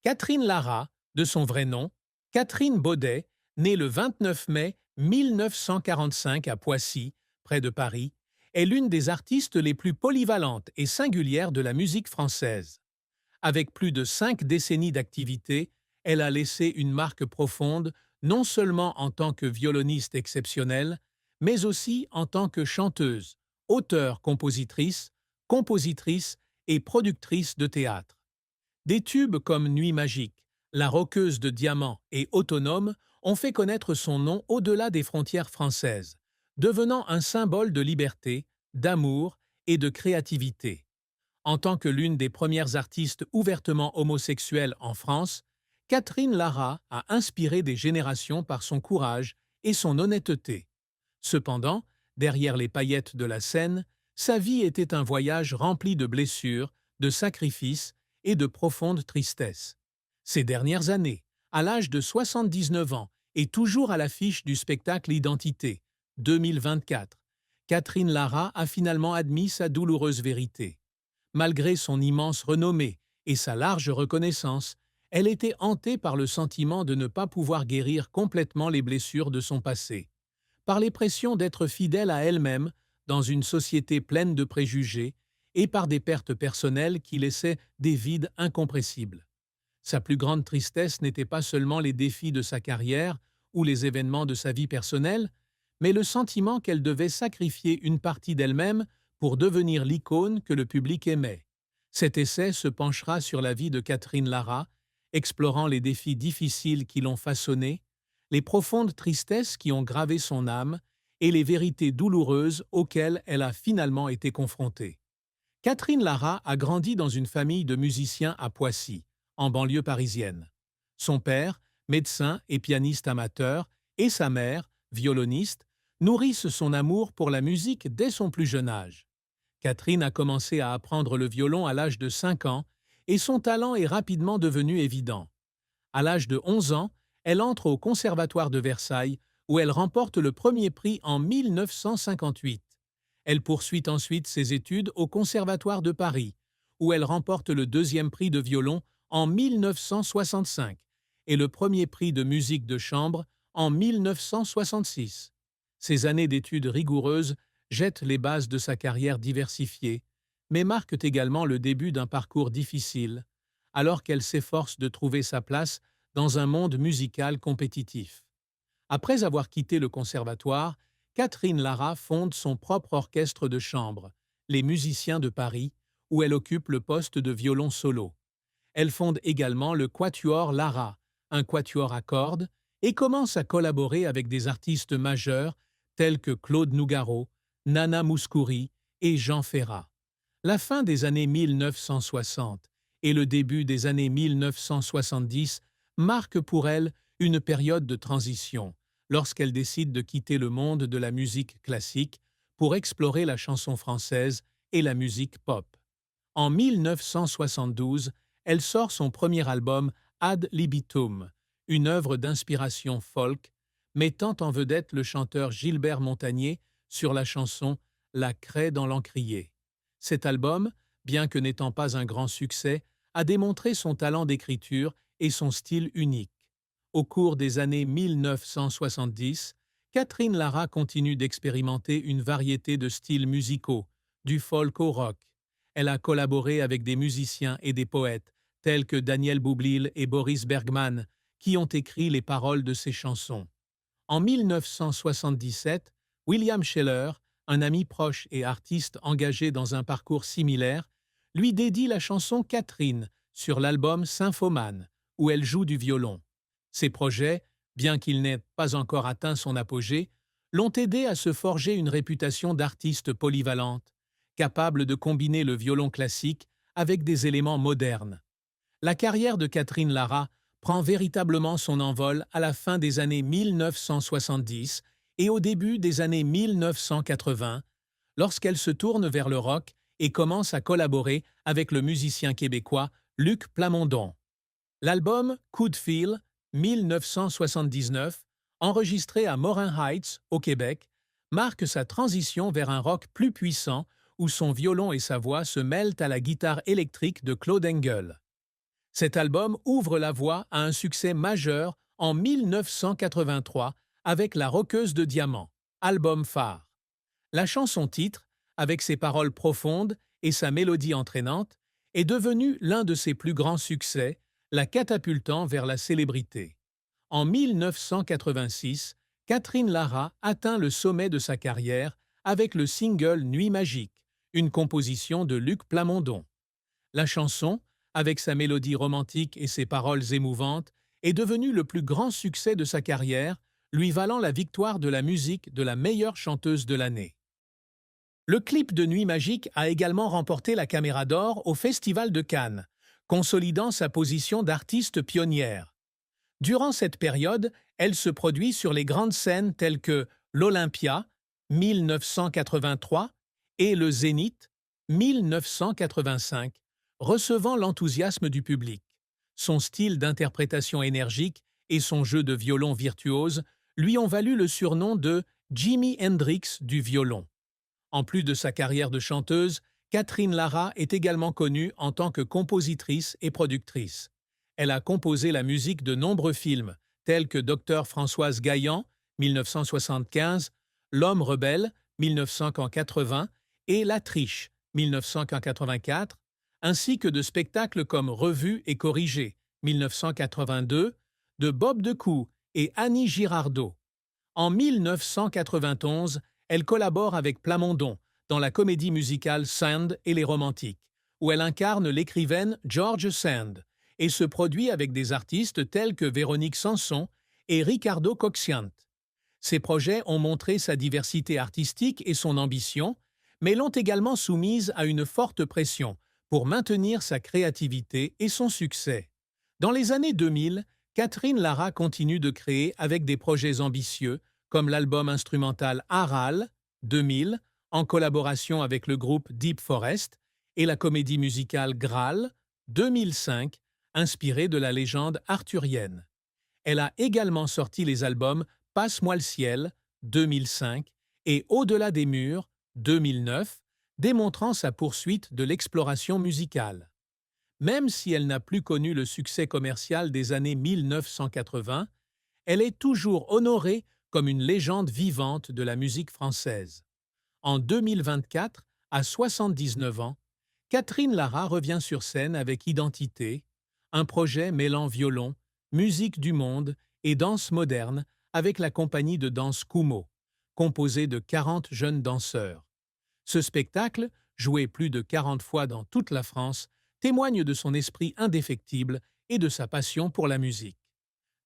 Catherine Lara, de son vrai nom, Catherine Baudet, née le 29 mai 1945 à Poissy, près de Paris, est l'une des artistes les plus polyvalentes et singulières de la musique française. Avec plus de 5 décennies d'activité, elle a laissé une marque profonde non seulement en tant que violoniste exceptionnelle, mais aussi en tant que chanteuse, auteure-compositrice, compositrice et productrice de théâtre. Des tubes comme Nuit magique, La roqueuse de diamants et Autonome ont fait connaître son nom au-delà des frontières françaises, devenant un symbole de liberté, d'amour et de créativité. En tant que l'une des premières artistes ouvertement homosexuelles en France, Catherine Lara a inspiré des générations par son courage et son honnêteté. Cependant, derrière les paillettes de la scène, sa vie était un voyage rempli de blessures, de sacrifices et de profonde tristesse. Ces dernières années, à l'âge de 79 ans et toujours à l'affiche du spectacle Identité, 2024, Catherine Lara a finalement admis sa douloureuse vérité. Malgré son immense renommée et sa large reconnaissance, elle était hantée par le sentiment de ne pas pouvoir guérir complètement les blessures de son passé, par les pressions d'être fidèle à elle-même dans une société pleine de préjugés et par des pertes personnelles qui laissaient des vides incompressibles. Sa plus grande tristesse n'était pas seulement les défis de sa carrière ou les événements de sa vie personnelle, mais le sentiment qu'elle devait sacrifier une partie d'elle-même pour devenir l'icône que le public aimait. Cet essai se penchera sur la vie de Catherine Lara, explorant les défis difficiles qui l'ont façonnée, les profondes tristesses qui ont gravé son âme et les vérités douloureuses auxquelles elle a finalement été confrontée. Catherine Lara a grandi dans une famille de musiciens à Poissy, en banlieue parisienne. Son père, médecin et pianiste amateur, et sa mère, violoniste, nourrissent son amour pour la musique dès son plus jeune âge. Catherine a commencé à apprendre le violon à l'âge de 5 ans et son talent est rapidement devenu évident. À l'âge de 11 ans, elle entre au Conservatoire de Versailles où elle remporte le premier prix en 1958. Elle poursuit ensuite ses études au Conservatoire de Paris, où elle remporte le deuxième prix de violon en 1965 et le premier prix de musique de chambre en 1966. Ces années d'études rigoureuses jettent les bases de sa carrière diversifiée, mais marquent également le début d'un parcours difficile, alors qu'elle s'efforce de trouver sa place dans un monde musical compétitif. Après avoir quitté le conservatoire, Catherine Lara fonde son propre orchestre de chambre, les Musiciens de Paris, où elle occupe le poste de violon solo. Elle fonde également le Quatuor Lara, un quatuor à cordes, et commence à collaborer avec des artistes majeurs tels que Claude Nougaro, Nana Mouskouri et Jean Ferrat. La fin des années 1960 et le début des années 1970 marquent pour elle une période de transition, lorsqu'elle décide de quitter le monde de la musique classique pour explorer la chanson française et la musique pop. En 1972, elle sort son premier album Ad libitum, une œuvre d'inspiration folk, mettant en vedette le chanteur Gilbert Montagné sur la chanson La craie dans l'encrier. Cet album, bien que n'étant pas un grand succès, a démontré son talent d'écriture et son style unique. Au cours des années 1970, Catherine Lara continue d'expérimenter une variété de styles musicaux, du folk au rock. Elle a collaboré avec des musiciens et des poètes tels que Daniel Boublil et Boris Bergman, qui ont écrit les paroles de ses chansons. En 1977, William Scheller, un ami proche et artiste engagé dans un parcours similaire, lui dédie la chanson Catherine sur l'album Symphomane, où elle joue du violon. Ces projets, bien qu'ils n'aient pas encore atteint son apogée, l'ont aidé à se forger une réputation d'artiste polyvalente, capable de combiner le violon classique avec des éléments modernes. La carrière de Catherine Lara prend véritablement son envol à la fin des années 1970 et au début des années 1980, lorsqu'elle se tourne vers le rock et commence à collaborer avec le musicien québécois Luc Plamondon. L'album Coup de fil, 1979, enregistré à Morin Heights, au Québec, marque sa transition vers un rock plus puissant où son violon et sa voix se mêlent à la guitare électrique de Claude Engel. Cet album ouvre la voie à un succès majeur en 1983 avec La Roqueuse de Diamant, album phare. La chanson-titre, avec ses paroles profondes et sa mélodie entraînante, est devenue l'un de ses plus grands succès, la catapultant vers la célébrité. En 1986, Catherine Lara atteint le sommet de sa carrière avec le single Nuit magique, une composition de Luc Plamondon. La chanson, avec sa mélodie romantique et ses paroles émouvantes, est devenue le plus grand succès de sa carrière, lui valant la victoire de la musique de la meilleure chanteuse de l'année. Le clip de Nuit magique a également remporté la Caméra d'Or au Festival de Cannes, consolidant sa position d'artiste pionnière. Durant cette période, elle se produit sur les grandes scènes telles que l'Olympia, 1983, et le Zénith, 1985, recevant l'enthousiasme du public. Son style d'interprétation énergique et son jeu de violon virtuose lui ont valu le surnom de Jimi Hendrix du violon. En plus de sa carrière de chanteuse, Catherine Lara est également connue en tant que compositrice et productrice. Elle a composé la musique de nombreux films, tels que Docteur Françoise Gaillan, 1975, L'Homme rebelle, 1980, et La Triche, 1984, ainsi que de spectacles comme Revue et corrigé, 1982, de Bob Decou et Annie Girardot. En 1991, elle collabore avec Plamondon dans la comédie musicale Sand et les Romantiques, où elle incarne l'écrivaine George Sand et se produit avec des artistes tels que Véronique Sanson et Ricardo Cocciante. Ces projets ont montré sa diversité artistique et son ambition, mais l'ont également soumise à une forte pression pour maintenir sa créativité et son succès. Dans les années 2000, Catherine Lara continue de créer avec des projets ambitieux, comme l'album instrumental Aral, 2000, en collaboration avec le groupe Deep Forest, et la comédie musicale Graal, 2005, inspirée de la légende arthurienne. Elle a également sorti les albums Passe-moi le ciel, 2005, et Au-delà des murs, 2009, démontrant sa poursuite de l'exploration musicale. Même si elle n'a plus connu le succès commercial des années 1980, elle est toujours honorée comme une légende vivante de la musique française. En 2024, à 79 ans, Catherine Lara revient sur scène avec Identité, un projet mêlant violon, musique du monde et danse moderne avec la compagnie de danse Kumo, composée de 40 jeunes danseurs. Ce spectacle, joué plus de 40 fois dans toute la France, témoigne de son esprit indéfectible et de sa passion pour la musique.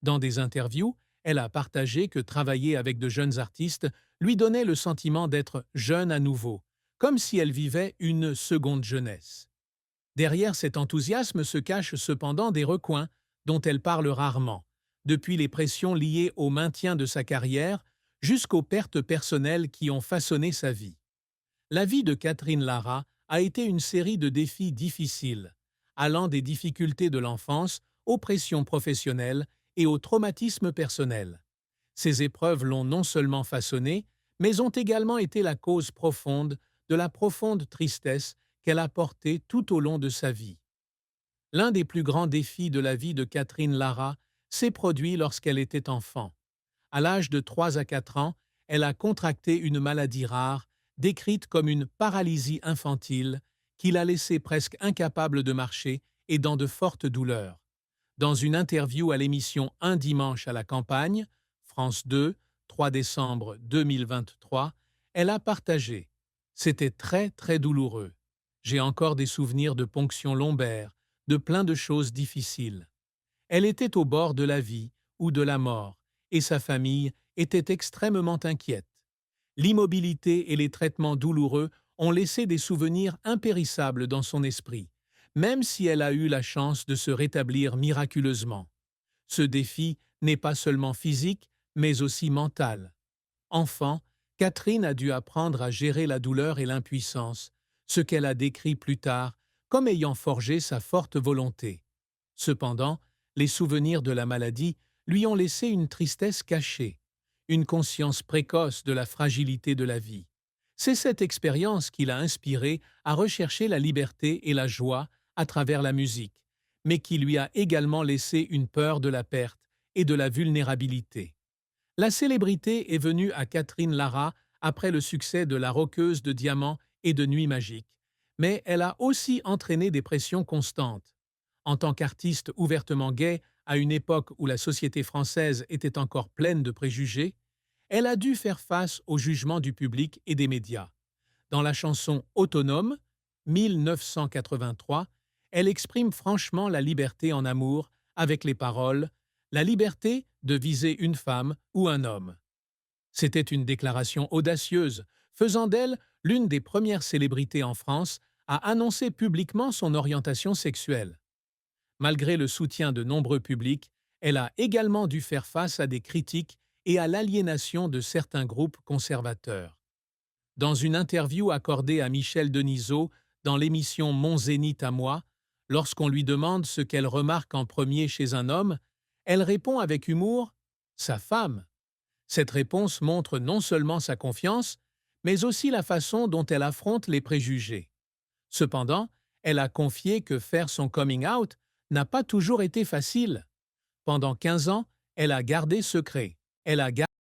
Dans des interviews, elle a partagé que travailler avec de jeunes artistes lui donnait le sentiment d'être jeune à nouveau, comme si elle vivait une seconde jeunesse. Derrière cet enthousiasme se cachent cependant des recoins dont elle parle rarement, depuis les pressions liées au maintien de sa carrière jusqu'aux pertes personnelles qui ont façonné sa vie. La vie de Catherine Lara a été une série de défis difficiles, allant des difficultés de l'enfance aux pressions professionnelles et au traumatisme personnel. Ces épreuves l'ont non seulement façonnée, mais ont également été la cause profonde de la profonde tristesse qu'elle a portée tout au long de sa vie. L'un des plus grands défis de la vie de Catherine Lara s'est produit lorsqu'elle était enfant. À l'âge de 3 à 4 ans, elle a contracté une maladie rare, décrite comme une paralysie infantile, qui l'a laissée presque incapable de marcher et dans de fortes douleurs. Dans une interview à l'émission Un dimanche à la campagne, France 2, 3 décembre 2023, elle a partagé « C'était très, très douloureux. J'ai encore des souvenirs de ponctions lombaires, de plein de choses difficiles. Elle était au bord de la vie ou de la mort, et sa famille était extrêmement inquiète. L'immobilité et les traitements douloureux ont laissé des souvenirs impérissables dans son esprit, même si elle a eu la chance de se rétablir miraculeusement. Ce défi n'est pas seulement physique, mais aussi mental. Enfant, Catherine a dû apprendre à gérer la douleur et l'impuissance, ce qu'elle a décrit plus tard comme ayant forgé sa forte volonté. Cependant, les souvenirs de la maladie lui ont laissé une tristesse cachée, une conscience précoce de la fragilité de la vie. C'est cette expérience qui l'a inspirée à rechercher la liberté et la joie à travers la musique, mais qui lui a également laissé une peur de la perte et de la vulnérabilité. La célébrité est venue à Catherine Lara après le succès de La Roqueuse de Diamants et de Nuit magique, mais elle a aussi entraîné des pressions constantes. En tant qu'artiste ouvertement gay, à une époque où la société française était encore pleine de préjugés, elle a dû faire face au jugement du public et des médias. Dans la chanson Autonome, 1983, elle exprime franchement la liberté en amour avec les paroles « La liberté de viser une femme ou un homme ». C'était une déclaration audacieuse, faisant d'elle l'une des premières célébrités en France à annoncer publiquement son orientation sexuelle. Malgré le soutien de nombreux publics, elle a également dû faire face à des critiques et à l'aliénation de certains groupes conservateurs. Dans une interview accordée à Michel Denisot dans l'émission Mon Zénith à moi, lorsqu'on lui demande ce qu'elle remarque en premier chez un homme, elle répond avec humour « sa femme ». Cette réponse montre non seulement sa confiance, mais aussi la façon dont elle affronte les préjugés. Cependant, elle a confié que faire son coming out n'a pas toujours été facile. Pendant 15 ans, elle a gardé secret. Elle a